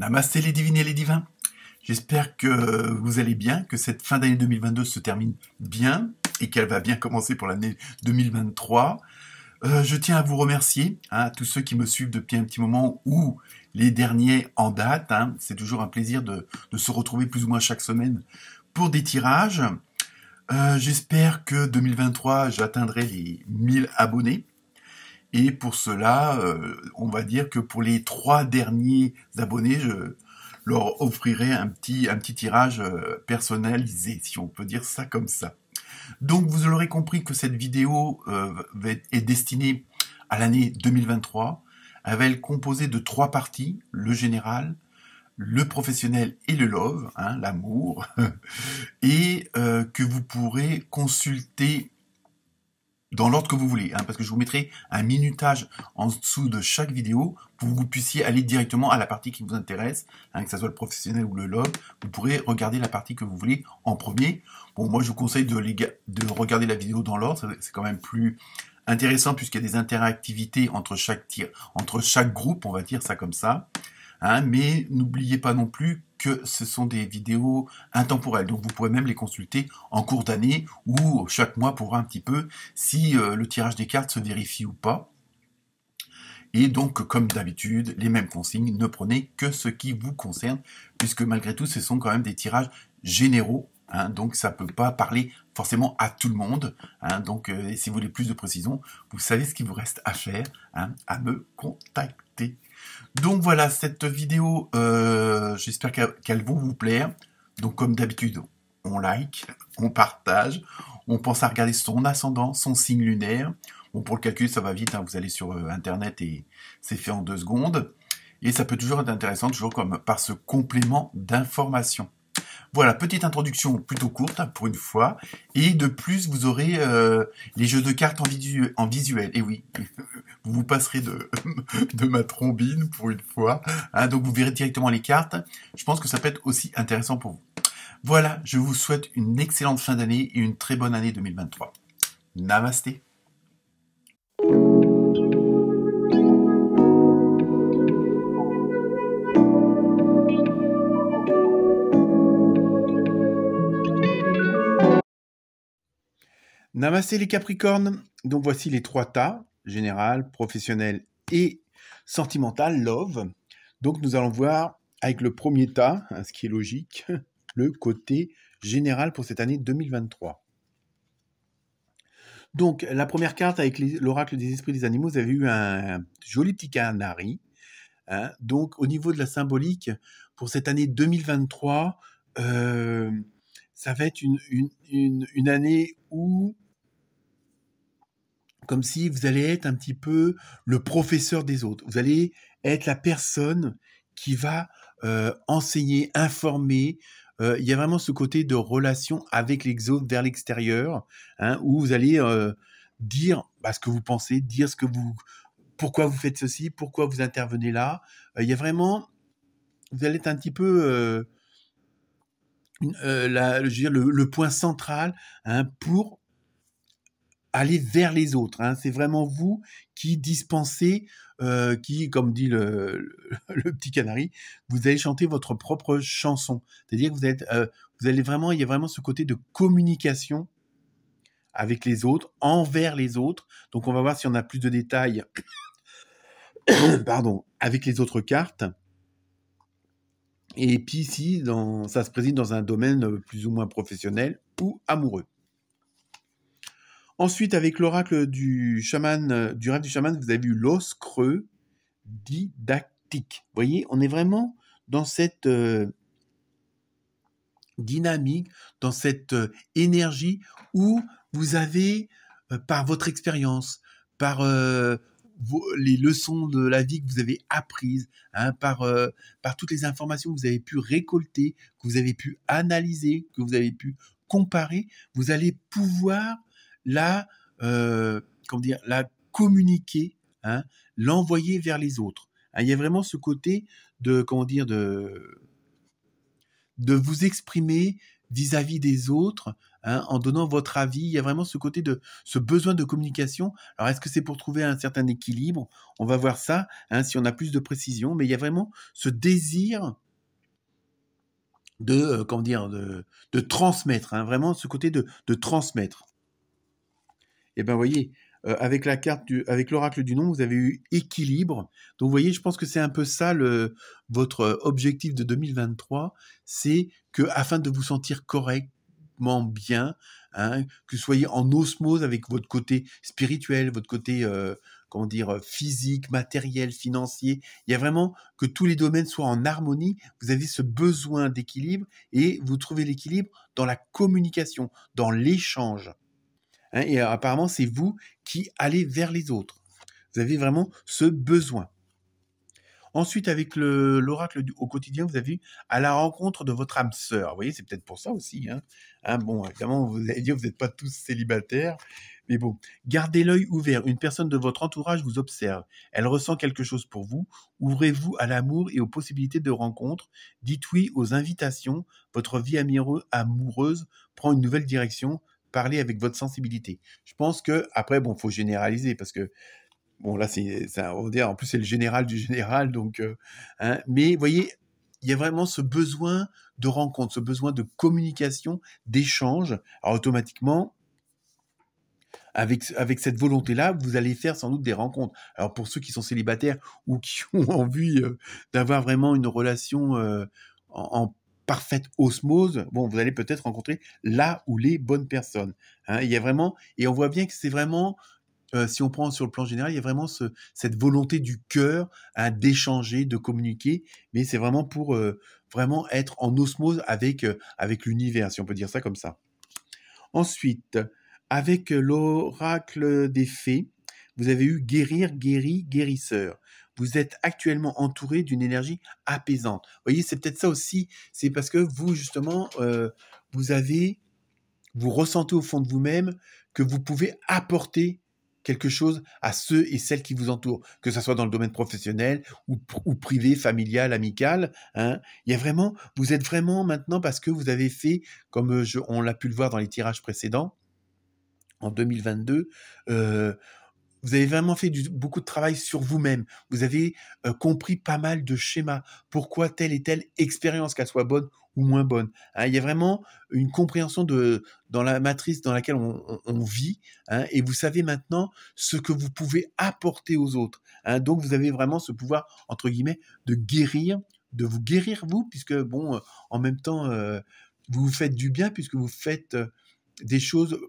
Namasté les divines et les divins. J'espère que vous allez bien, que cette fin d'année 2022 se termine bien et qu'elle va bien commencer pour l'année 2023. Je tiens à vous remercier, tous ceux qui me suivent depuis un petit moment ou les derniers en date. C'est toujours un plaisir de se retrouver plus ou moins chaque semaine pour des tirages. J'espère que 2023, j'atteindrai les 1000 abonnés. Et pour cela, on va dire que pour les 3 derniers abonnés, je leur offrirai un petit tirage personnalisé, si on peut dire ça comme ça. Donc vous l'aurez compris que cette vidéo est destinée à l'année 2023. Elle va être composée de 3 parties, le général, le professionnel et le love, l'amour, et que vous pourrez consulter dans l'ordre que vous voulez, parce que je vous mettrai un minutage en dessous de chaque vidéo pour que vous puissiez aller directement à la partie qui vous intéresse, que ce soit le professionnel ou le love. Vous pourrez regarder la partie que vous voulez en premier. Bon, moi je vous conseille de regarder la vidéo dans l'ordre, c'est quand même plus intéressant puisqu'il y a des interactivités entre chaque groupe, on va dire ça comme ça. Mais n'oubliez pas non plus que ce sont des vidéos intemporelles, donc vous pourrez même les consulter en cours d'année ou chaque mois pour voir un petit peu si le tirage des cartes se vérifie ou pas. Et donc, comme d'habitude, les mêmes consignes, ne prenez que ce qui vous concerne, puisque malgré tout, ce sont quand même des tirages généraux, donc ça peut pas parler forcément à tout le monde. Donc, si vous voulez plus de précision, vous savez ce qu'il vous reste à faire, à me contacter. Donc voilà, cette vidéo, j'espère qu'elle va vous plaire. Donc comme d'habitude, on like, on partage, on pense à regarder son ascendant, son signe lunaire. Bon, pour le calcul, ça va vite, vous allez sur Internet et c'est fait en 2 secondes. Et ça peut toujours être intéressant, toujours comme par ce complément d'information. Voilà, petite introduction plutôt courte pour une fois. Et de plus, vous aurez les jeux de cartes en visuel. Et oui, vous vous passerez de ma trombine pour une fois. Donc vous verrez directement les cartes. Je pense que ça peut être aussi intéressant pour vous. Voilà, je vous souhaite une excellente fin d'année et une très bonne année 2023. Namasté. Namasté les Capricornes, donc voici les 3 tas, général, professionnel et sentimental, love. Donc nous allons voir avec le premier tas, ce qui est logique, le côté général pour cette année 2023. Donc la première carte avec l'oracle des esprits des animaux, vous avez eu un joli petit canari. Donc au niveau de la symbolique, pour cette année 2023, ça va être une année où comme si vous allez être un petit peu le professeur des autres. Vous allez être la personne qui va enseigner, informer. Il y a vraiment ce côté de relation avec les autres vers l'extérieur, où vous allez dire ce que vous pensez, dire pourquoi vous faites ceci, pourquoi vous intervenez là. Il y a vraiment, vous allez être un petit peu, je veux dire, le point central pour aller vers les autres. C'est vraiment vous qui dispensez, qui, comme dit le petit canari, vous allez chanter votre propre chanson. C'est-à-dire que vous allez vraiment, il y a vraiment ce côté de communication avec les autres, envers les autres. Donc on va voir si on a plus de détails, pardon, avec les autres cartes. Et puis ici, ça se préside dans un domaine plus ou moins professionnel ou amoureux. Ensuite, avec l'oracle du chaman, du rêve du chaman, vous avez vu l'os creux didactique. Vous voyez, on est vraiment dans cette dynamique, dans cette énergie où vous avez, par votre expérience, par les leçons de la vie que vous avez apprises, par toutes les informations que vous avez pu récolter, que vous avez pu analyser, que vous avez pu comparer, vous allez pouvoir la communiquer, l'envoyer vers les autres. Il y a vraiment ce côté de vous exprimer vis-à-vis des autres, hein, en donnant votre avis. Il y a vraiment ce côté de ce besoin de communication. Alors, est-ce que c'est pour trouver un certain équilibre? On va voir ça, hein, si on a plus de précision. Mais il y a vraiment ce désir de, comment dire, de transmettre, hein, vraiment ce côté de transmettre. Et ben, vous voyez, avec la carte avec l'oracle du nom, vous avez eu équilibre. Donc, vous voyez, je pense que c'est un peu ça votre objectif de 2023, c'est que afin de vous sentir correctement bien, hein, que vous soyez en osmose avec votre côté spirituel, votre côté, comment dire, physique, matériel, financier. Il y a vraiment que tous les domaines soient en harmonie. Vous avez ce besoin d'équilibre et vous trouvez l'équilibre dans la communication, dans l'échange. Hein, et apparemment, c'est vous qui allez vers les autres. Vous avez vraiment ce besoin. Ensuite, avec l'oracle au quotidien, vous avez vu à la rencontre de votre âme sœur. Vous voyez, c'est peut-être pour ça aussi. Hein, bon, évidemment, vous allez dire, vous n'êtes pas tous célibataires. Mais bon, gardez l'œil ouvert. Une personne de votre entourage vous observe. Elle ressent quelque chose pour vous. Ouvrez-vous à l'amour et aux possibilités de rencontre. Dites oui aux invitations. Votre vie amoureuse prend une nouvelle direction. Parlez avec votre sensibilité. Je pense que, après, bon, faut généraliser parce que, bon, là, on va dire, en plus, c'est le général du général, donc, hein, mais vous voyez, il y a vraiment ce besoin de rencontre, ce besoin de communication, d'échange. Alors, automatiquement, avec cette volonté-là, vous allez faire sans doute des rencontres. Alors, pour ceux qui sont célibataires ou qui ont envie d'avoir vraiment une relation en parfaite osmose, bon, vous allez peut-être rencontrer là ou les bonnes personnes. Hein. Il y a vraiment, et on voit bien que c'est vraiment, si on prend sur le plan général, il y a vraiment cette volonté du cœur, hein, d'échanger, de communiquer, mais c'est vraiment pour vraiment être en osmose avec l'univers, si on peut dire ça comme ça. Ensuite, avec l'oracle des fées, vous avez eu guérir, guéri, guérisseur. Vous êtes actuellement entouré d'une énergie apaisante. Vous voyez, c'est peut-être ça aussi. C'est parce que vous, justement, vous ressentez au fond de vous-même que vous pouvez apporter quelque chose à ceux et celles qui vous entourent, que ce soit dans le domaine professionnel ou privé, familial, amical. Hein. Il y a vraiment, vous êtes vraiment maintenant, parce que vous avez fait, comme on l'a pu le voir dans les tirages précédents, en 2022, vous avez vraiment fait beaucoup de travail sur vous-même. Vous avez compris pas mal de schémas. Pourquoi telle et telle expérience, qu'elle soit bonne ou moins bonne. Hein, il y a vraiment une compréhension dans la matrice dans laquelle on vit. Hein, et vous savez maintenant ce que vous pouvez apporter aux autres. Hein, donc, vous avez vraiment ce pouvoir, entre guillemets, de vous guérir vous, puisque, bon, en même temps, vous vous faites du bien, puisque vous faites des choses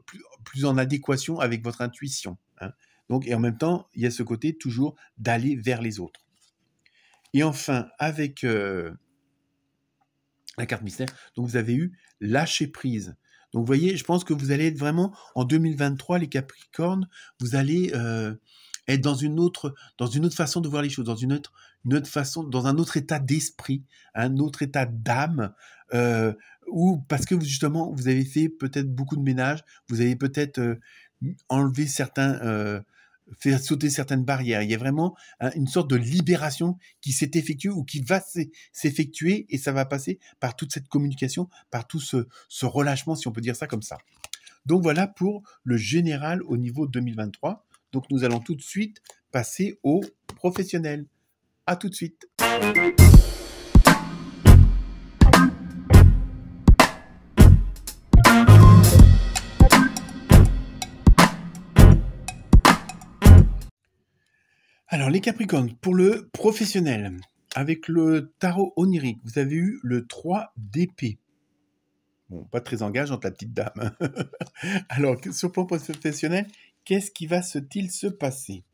plus en adéquation avec votre intuition. Hein. Donc, et en même temps, il y a ce côté toujours d'aller vers les autres. Et enfin, avec la carte mystère, donc vous avez eu lâcher prise. Donc, vous voyez, je pense que vous allez être vraiment, en 2023, les Capricornes, vous allez être dans une autre façon de voir les choses, dans une autre façon, dans un autre état d'esprit, un autre état d'âme, ou parce que justement, vous avez fait peut-être beaucoup de ménage, vous avez peut-être enlevé faire sauter certaines barrières. Il y a vraiment une sorte de libération qui s'est effectuée ou qui va s'effectuer, et ça va passer par toute cette communication, par tout ce relâchement, si on peut dire ça comme ça. Donc voilà pour le général au niveau 2023. Donc nous allons tout de suite passer au professionnel. À tout de suite. Alors les Capricornes, pour le professionnel, avec le tarot onirique, vous avez eu le 3 d'épée. Bon, pas très engageante la petite dame. Alors, sur le plan professionnel, qu'est-ce qui va t-il se passer?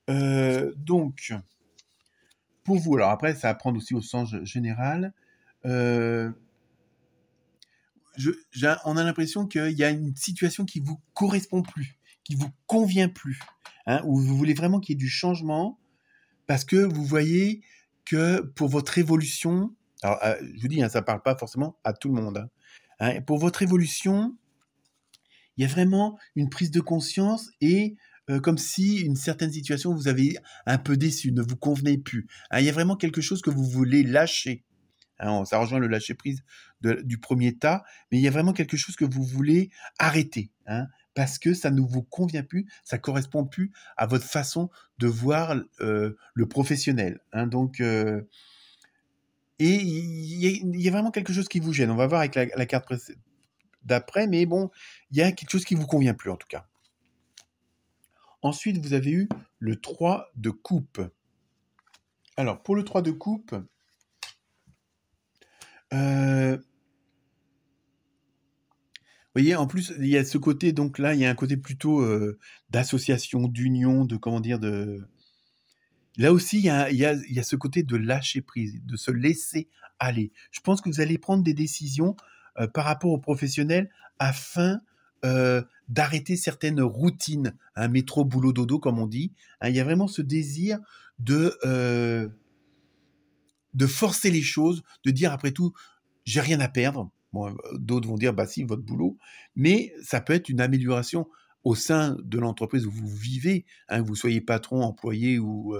Donc, pour vous, alors après, ça va prendre aussi au sens général. On a l'impression qu'il y a une situation qui vous correspond plus, qui vous convient plus, hein, où vous voulez vraiment qu'il y ait du changement, parce que vous voyez que pour votre évolution, alors je vous dis, hein, ça ne parle pas forcément à tout le monde, hein, pour votre évolution, il y a vraiment une prise de conscience et comme si une certaine situation vous avait un peu déçu, ne vous convenait plus. Hein, il y a vraiment quelque chose que vous voulez lâcher. hein, ça rejoint le lâcher-prise du premier tas, mais il y a vraiment quelque chose que vous voulez arrêter, hein, parce que ça ne vous convient plus, ça correspond plus à votre façon de voir le professionnel, hein, donc... et il y a vraiment quelque chose qui vous gêne. On va voir avec la carte d'après, mais bon, il y a quelque chose qui vous convient plus en tout cas. Ensuite, vous avez eu le 3 de coupe. Alors, pour le 3 de coupe, vous voyez, en plus, il y a ce côté, donc là, il y a un côté plutôt d'association, d'union, de comment dire, de... Là aussi, il y a ce côté de lâcher prise, de se laisser aller. Je pense que vous allez prendre des décisions par rapport aux professionnels afin d'arrêter certaines routines, hein, métro, boulot, dodo, comme on dit. Hein, il y a vraiment ce désir de forcer les choses, de dire après tout, j'ai rien à perdre. Bon, d'autres vont dire, bah si, votre boulot. Mais ça peut être une amélioration au sein de l'entreprise où vous vivez, hein, que vous soyez patron, employé ou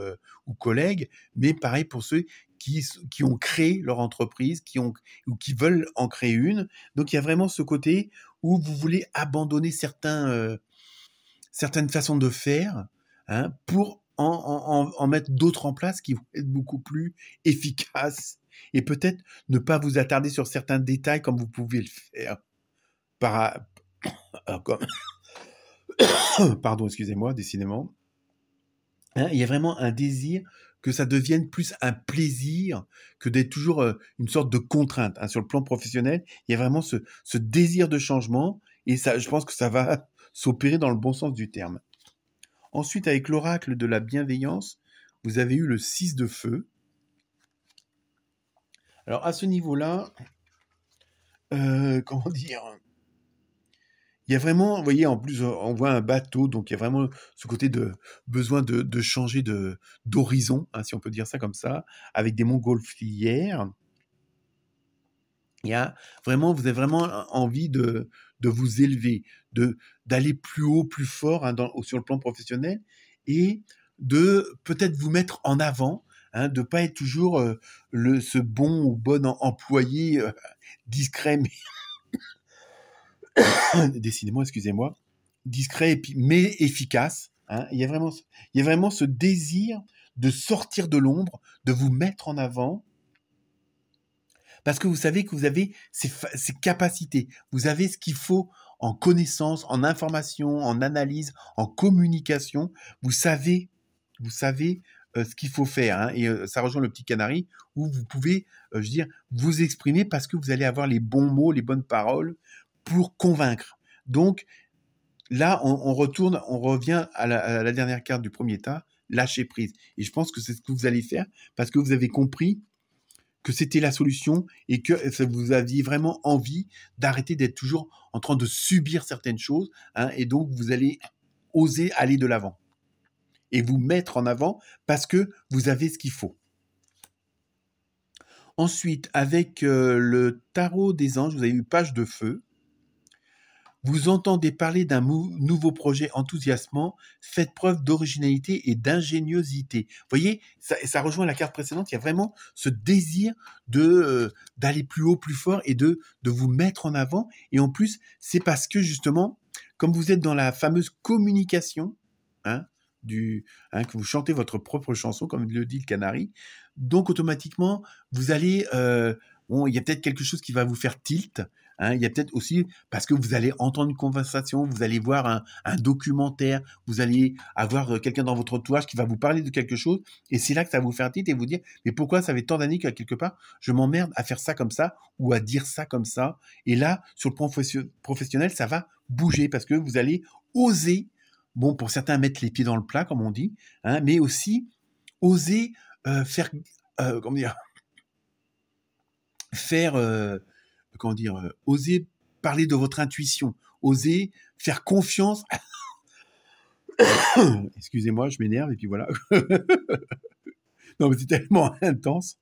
collègue. Mais pareil pour ceux qui ont créé leur entreprise, ou qui veulent en créer une. Donc il y a vraiment ce côté où vous voulez abandonner certaines façons de faire, hein, pour en mettre d'autres en place qui vont être beaucoup plus efficaces et peut-être ne pas vous attarder sur certains détails comme vous pouvez le faire. Pardon, excusez-moi, décidément. Hein, il y a vraiment un désir que ça devienne plus un plaisir que d'être toujours une sorte de contrainte. Hein. Sur le plan professionnel, il y a vraiment ce désir de changement et ça, je pense que ça va s'opérer dans le bon sens du terme. Ensuite, avec l'oracle de la bienveillance, vous avez eu le 6 de feu. Alors, à ce niveau-là, comment dire, il y a vraiment, vous voyez, en plus, on voit un bateau, donc il y a vraiment ce côté de besoin de changer d'horizon, hein, si on peut dire ça comme ça, avec des montgolfières. Il y a vraiment, vous avez vraiment envie de vous élever, d'aller plus haut, plus fort, hein, sur le plan professionnel, et de peut-être vous mettre en avant, hein, de pas être toujours ce bon ou bon employé discret, mais décidément, excusez-moi, discret mais efficace. Hein. Il y a vraiment ce désir de sortir de l'ombre, de vous mettre en avant. Parce que vous savez que vous avez ces capacités, vous avez ce qu'il faut en connaissance, en information, en analyse, en communication. Vous savez ce qu'il faut faire. Hein, et ça rejoint le petit canari où vous pouvez, je veux dire, vous exprimer parce que vous allez avoir les bons mots, les bonnes paroles pour convaincre. Donc là, on revient à la dernière carte du premier tas, lâcher prise. Et je pense que c'est ce que vous allez faire parce que vous avez compris que c'était la solution et que vous aviez vraiment envie d'arrêter d'être toujours en train de subir certaines choses, hein, et donc vous allez oser aller de l'avant et vous mettre en avant parce que vous avez ce qu'il faut. Ensuite, avec le tarot des anges, vous avez eu page de feu. Vous entendez parler d'un nouveau projet enthousiasmant, faites preuve d'originalité et d'ingéniosité. Vous voyez, ça rejoint la carte précédente, il y a vraiment ce désir d'aller plus haut, plus fort et de vous mettre en avant. Et en plus, c'est parce que justement, comme vous êtes dans la fameuse communication, hein, que vous chantez votre propre chanson, comme le dit le canari, donc automatiquement, vous allez... il y a peut-être quelque chose qui va vous faire tilt. Hein, il y a peut-être aussi, parce que vous allez entendre une conversation, vous allez voir un documentaire, vous allez avoir quelqu'un dans votre entourage qui va vous parler de quelque chose, et c'est là que ça va vous faire tilt et vous dire, mais pourquoi ça fait tant d'années qu'à quelque part, je m'emmerde à faire ça comme ça, ou à dire ça comme ça, et là, sur le plan professionnel, ça va bouger, parce que vous allez oser, bon, pour certains, mettre les pieds dans le plat, comme on dit, hein, mais aussi oser faire, comment dire, oser parler de votre intuition, oser faire confiance. Excusez-moi, je m'énerve et puis voilà. Non, mais c'est tellement intense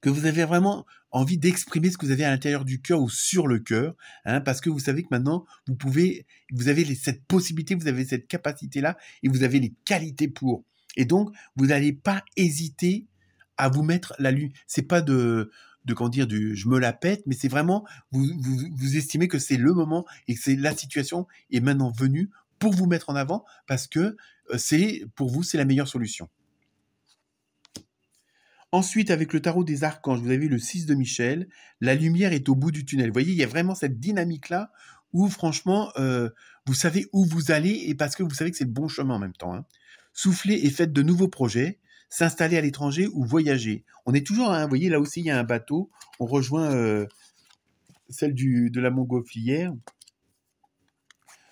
que vous avez vraiment envie d'exprimer ce que vous avez à l'intérieur du cœur ou sur le cœur, hein, parce que vous savez que maintenant, vous avez cette possibilité, vous avez cette capacité-là et vous avez les qualités pour. Et donc, vous n'allez pas hésiter à vous mettre la lumière. C'est pas comment dire, je me la pète, mais c'est vraiment, vous estimez que c'est le moment et que c'est la situation est maintenant venue pour vous mettre en avant parce que pour vous, c'est la meilleure solution. Ensuite, avec le tarot des archanges, vous avez le 6 de Michel, la lumière est au bout du tunnel. Vous voyez, il y a vraiment cette dynamique-là où, franchement, vous savez où vous allez et parce que vous savez que c'est le bon chemin en même temps. Hein. Soufflez et faites de nouveaux projets, s'installer à l'étranger ou voyager. On est toujours, vous voyez, là aussi, il y a un bateau. On rejoint celle de la montgolfière.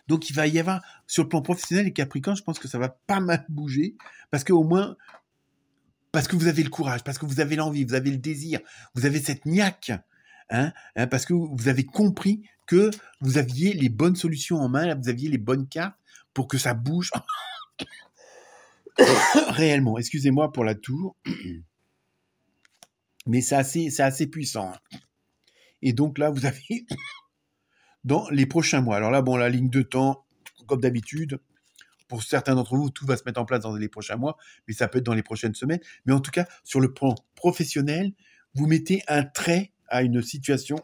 Donc, il va y avoir, sur le plan professionnel, les Capricornes, je pense que ça va pas mal bouger parce qu'au moins, parce que vous avez le courage, parce que vous avez l'envie, vous avez le désir, vous avez cette niaque, parce que vous avez compris que vous aviez les bonnes solutions en main, vous aviez les bonnes cartes pour que ça bouge réellement. Excusez-moi pour la tour, mais c'est assez puissant. Et donc là, vous avez dans les prochains mois. Alors là, bon, la ligne de temps, comme d'habitude, pour certains d'entre vous, tout va se mettre en place dans les prochains mois, mais ça peut être dans les prochaines semaines. Mais en tout cas, sur le plan professionnel, vous mettez un trait à une situation.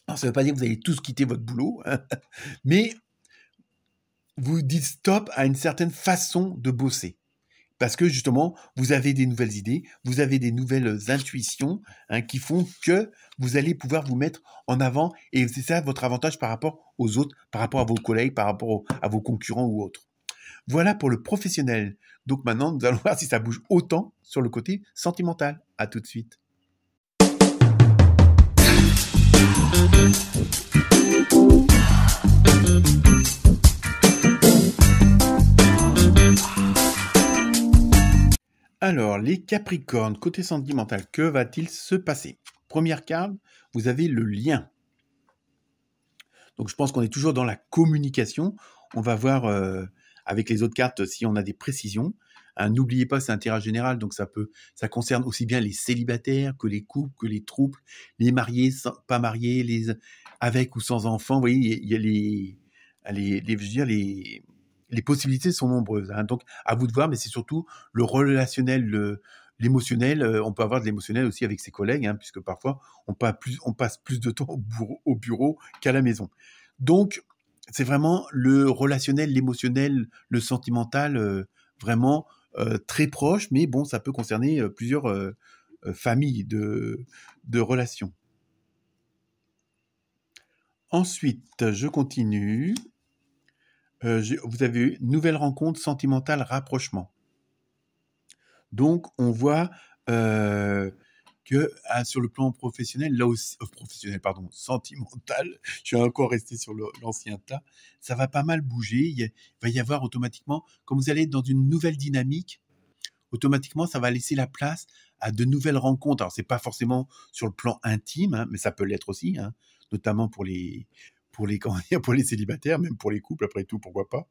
Alors, ça ne veut pas dire que vous allez tous quitter votre boulot, mais vous dites stop à une certaine façon de bosser. Parce que justement, vous avez des nouvelles idées, vous avez des nouvelles intuitions qui font que vous allez pouvoir vous mettre en avant. Et c'est ça votre avantage par rapport aux autres, par rapport à vos collègues, par rapport à vos concurrents ou autres. Voilà pour le professionnel. Donc maintenant, nous allons voir si ça bouge autant sur le côté sentimental. À tout de suite. Alors, les Capricornes, côté sentimental, que va-t-il se passer? Première carte, vous avez le lien. Donc, je pense qu'on est toujours dans la communication. On va voir avec les autres cartes si on a des précisions. N'oubliez pas, c'est un tirage général, donc ça concerne aussi bien les célibataires que les couples, que les trouples, les mariés, pas mariés, les avec ou sans enfants. Vous voyez, il y a les possibilités sont nombreuses. Donc, à vous de voir, mais c'est surtout le relationnel, l'émotionnel. On peut avoir de l'émotionnel aussi avec ses collègues, puisque parfois, on passe plus de temps au bureau qu'à la maison. Donc, c'est vraiment le relationnel, l'émotionnel, le sentimental, vraiment très proche, mais bon, ça peut concerner plusieurs familles de relations. Ensuite, je continue. Vous avez eu nouvelle rencontre sentimentale, rapprochement. Donc, on voit que sur le plan professionnel, là aussi, sentimental, je suis encore resté sur l'ancien tas, ça va pas mal bouger. Il va y avoir automatiquement, comme vous allez être dans une nouvelle dynamique, automatiquement, ça va laisser la place à de nouvelles rencontres. Alors, c'est pas forcément sur le plan intime, mais ça peut l'être aussi, notamment pour les célibataires, même pour les couples, après tout, pourquoi pas.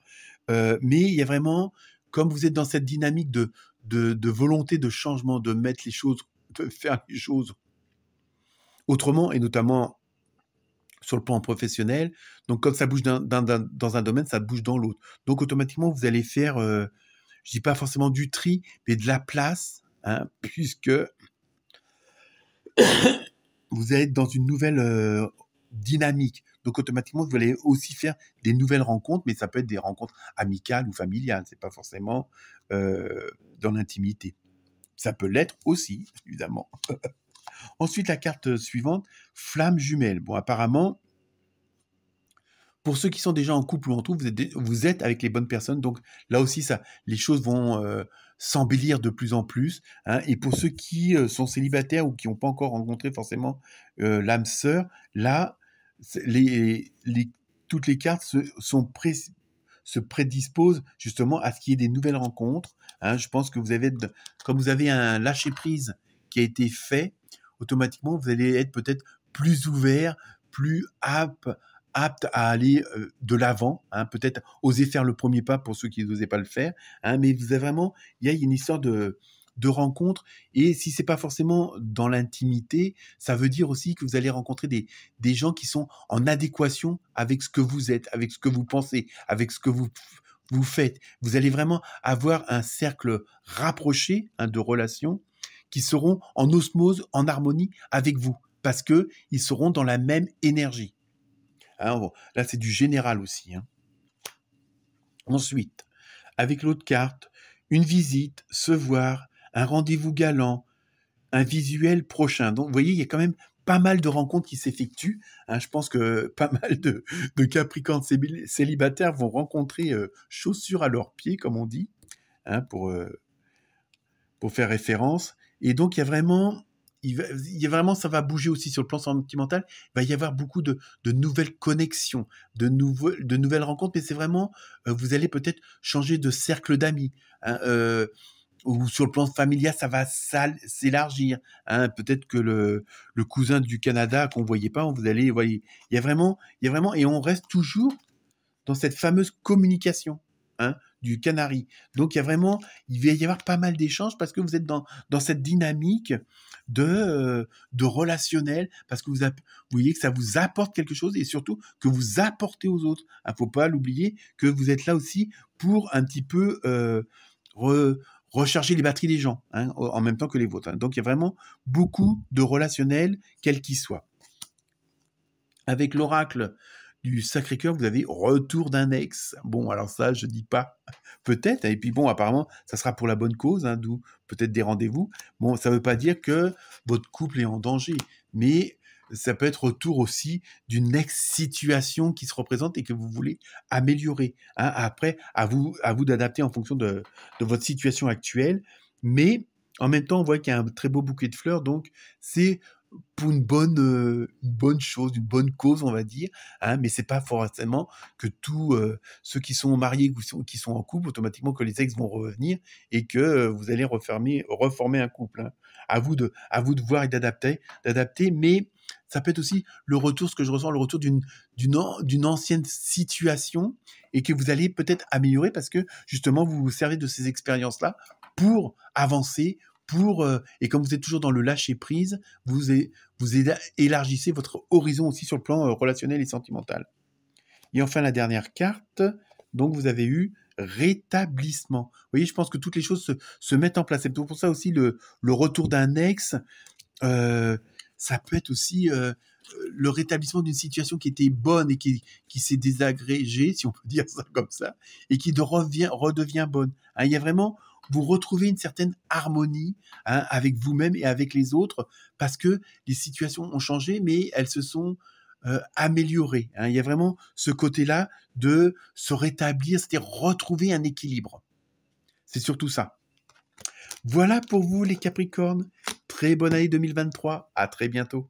Mais il y a vraiment, comme vous êtes dans cette dynamique de volonté de changement, de mettre les choses, de faire les choses autrement, et notamment sur le plan professionnel. Donc, quand ça bouge dans un domaine, ça bouge dans l'autre. Donc, automatiquement, vous allez faire, je dis pas forcément du tri, mais de la place, puisque vous allez être dans une nouvelle dynamique. Donc, automatiquement, vous allez aussi faire des nouvelles rencontres, mais ça peut être des rencontres amicales ou familiales. C'est pas forcément dans l'intimité. Ça peut l'être aussi, évidemment. Ensuite, la carte suivante, flamme jumelle. Bon, apparemment, pour ceux qui sont déjà en couple ou en trouble, vous êtes avec les bonnes personnes. Donc, là aussi, les choses vont s'embellir de plus en plus. Et pour ceux qui sont célibataires ou qui n'ont pas encore rencontré forcément l'âme sœur, là, toutes les cartes se prédisposent justement à ce qu'il y ait des nouvelles rencontres. Je pense que comme vous avez un lâcher-prise qui a été fait, automatiquement, vous allez être peut-être plus ouvert, plus apte à aller de l'avant, peut-être oser faire le premier pas pour ceux qui n'osaient pas le faire. Mais vous avez vraiment, il y a une histoire de rencontre, et si c'est pas forcément dans l'intimité, ça veut dire aussi que vous allez rencontrer des gens qui sont en adéquation avec ce que vous êtes, avec ce que vous pensez, avec ce que vous vous faites. Vous allez vraiment avoir un cercle rapproché de relations qui seront en osmose, en harmonie avec vous, parce que ils seront dans la même énergie. Hein, bon, là, c'est du général aussi. Hein. Ensuite, avec l'autre carte, une visite, se voir, un rendez-vous galant, un visuel prochain. Donc, vous voyez, il y a quand même pas mal de rencontres qui s'effectuent. Hein, je pense que pas mal de Capricornes célibataires vont rencontrer chaussures à leurs pieds, comme on dit, hein, pour faire référence. Et donc, il y a vraiment, ça va bouger aussi sur le plan sentimental. Il va y avoir beaucoup de nouvelles connexions, de nouvelles rencontres, mais c'est vraiment, vous allez peut-être changer de cercle d'amis. Hein, ou sur le plan familial, ça va s'élargir. Hein, peut-être que le cousin du Canada qu'on voyait pas, vous allez, voyez, il y a vraiment, et on reste toujours dans cette fameuse communication. Hein, du Canari. Donc, il va y avoir pas mal d'échanges parce que vous êtes dans cette dynamique de relationnel, parce que vous voyez que ça vous apporte quelque chose et surtout que vous apportez aux autres. Il ne faut pas l'oublier que vous êtes là aussi pour un petit peu recharger les batteries des gens, hein, en même temps que les vôtres. Hein. Donc, il y a vraiment beaucoup de relationnel, quel qu'il soit. Avec l'oracle du Sacré-Cœur, vous avez retour d'un ex. Bon, alors ça, je dis pas. Peut-être. Et puis bon, apparemment, ça sera pour la bonne cause, hein, d'où peut-être des rendez-vous. Bon, ça veut pas dire que votre couple est en danger, mais ça peut être retour aussi d'une ex-situation qui se représente et que vous voulez améliorer. Hein. Après, à vous d'adapter en fonction de votre situation actuelle. Mais en même temps, on voit qu'il y a un très beau bouquet de fleurs, donc c'est pour une bonne chose, une bonne cause, on va dire, hein, mais c'est pas forcément que tous ceux qui sont mariés ou qui sont en couple, automatiquement que les ex vont revenir et que vous allez reformer un couple. Hein. À vous de voir et d'adapter, mais ça peut être aussi le retour, ce que je ressens, le retour d'une ancienne situation et que vous allez peut-être améliorer parce que justement vous vous servez de ces expériences-là pour avancer, et comme vous êtes toujours dans le lâcher-prise, vous élargissez votre horizon aussi sur le plan relationnel et sentimental. Et enfin, la dernière carte, donc vous avez eu rétablissement. Vous voyez, je pense que toutes les choses se mettent en place. C'est pour ça aussi le retour d'un ex, ça peut être aussi le rétablissement d'une situation qui était bonne et qui s'est désagrégée, si on peut dire ça comme ça, et qui redevient bonne. Hein, il y a vraiment... Vous retrouvez une certaine harmonie, hein, avec vous-même et avec les autres parce que les situations ont changé, mais elles se sont améliorées. Hein. Il y a vraiment ce côté-là de se rétablir, c'est-à-dire retrouver un équilibre. C'est surtout ça. Voilà pour vous les Capricornes. Très bonne année 2023. À très bientôt.